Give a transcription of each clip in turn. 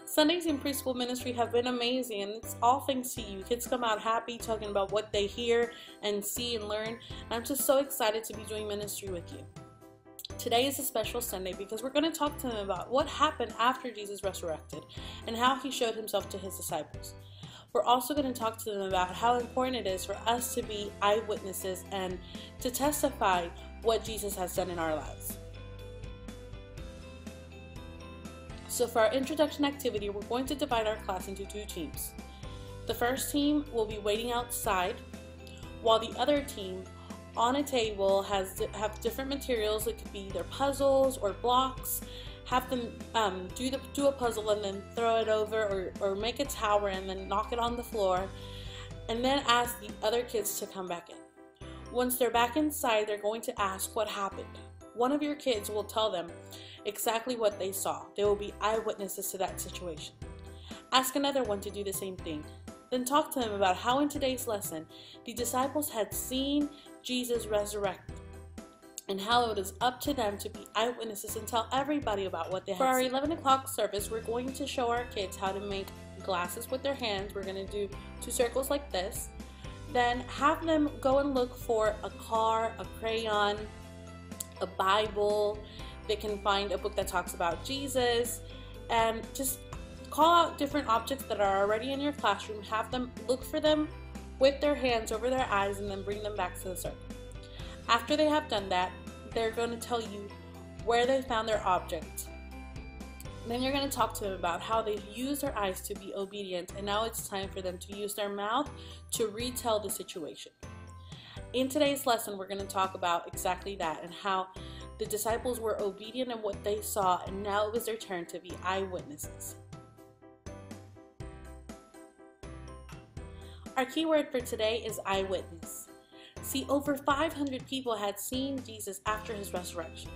Sundays in preschool ministry have been amazing, and it's all thanks to you. Kids come out happy talking about what they hear and see and learn, and I'm just so excited to be doing ministry with you. Today is a special Sunday because we're going to talk to them about what happened after Jesus resurrected and how he showed himself to his disciples. We're also going to talk to them about how important it is for us to be eyewitnesses and to testify what Jesus has done in our lives. So for our introduction activity, we're going to divide our class into two teams. The first team will be waiting outside, while the other team on a table have different materials. It could be either puzzles or blocks. Have them do a puzzle and then throw it over, or make a tower and then knock it on the floor, and then ask the other kids to come back in. Once they're back inside, they're going to ask what happened. One of your kids will tell them exactly what they saw. They will be eyewitnesses to that situation. Ask another one to do the same thing. Then talk to them about how in today's lesson the disciples had seen Jesus resurrect, and how it is up to them to be eyewitnesses and tell everybody about what they had seen. For our 11 o'clock service, we're going to show our kids how to make glasses with their hands. We're going to do 2 circles like this. Then have them go and look for a car, a crayon, a Bible. They can find a book that talks about Jesus, and just call out different objects that are already in your classroom. Have them look for them with their hands over their eyes, and then bring them back to the circle. After they have done that, they're going to tell you where they found their object. Then you're going to talk to them about how they've used their eyes to be obedient, and now it's time for them to use their mouth to retell the situation. In today's lesson, we're going to talk about exactly that, and how the disciples were obedient in what they saw, and now it was their turn to be eyewitnesses. Our keyword for today is eyewitness. See, over 500 people had seen Jesus after his resurrection.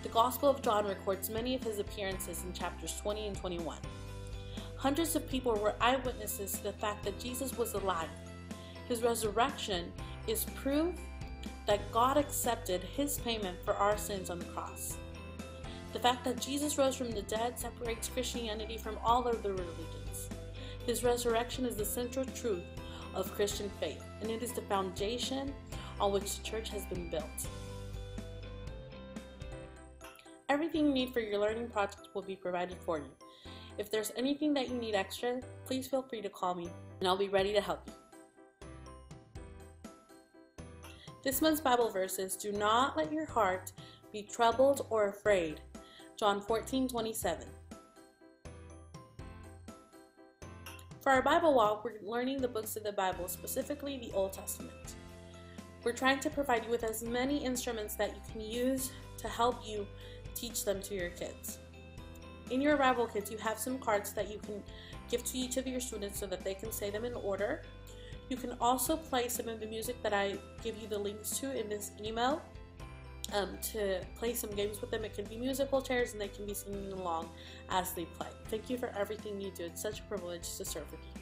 The Gospel of John records many of his appearances in chapters 20 and 21. Hundreds of people were eyewitnesses to the fact that Jesus was alive. His resurrection is proof that God accepted his payment for our sins on the cross. The fact that Jesus rose from the dead separates Christianity from all other religions. His resurrection is the central truth of Christian faith, and it is the foundation on which the church has been built. Everything you need for your learning project will be provided for you. If there's anything that you need extra, please feel free to call me, and I'll be ready to help you. This month's Bible verses: do not let your heart be troubled or afraid. John 14:27. For our Bible walk, we're learning the books of the Bible, specifically the Old Testament. We're trying to provide you with as many instruments that you can use to help you teach them to your kids. In your Bible kits, you have some cards that you can give to each of your students so that they can say them in order. You can also play some of the music that I give you the links to in this email to play some games with them. It can be musical chairs, and they can be singing along as they play. Thank you for everything you do. It's such a privilege to serve with you.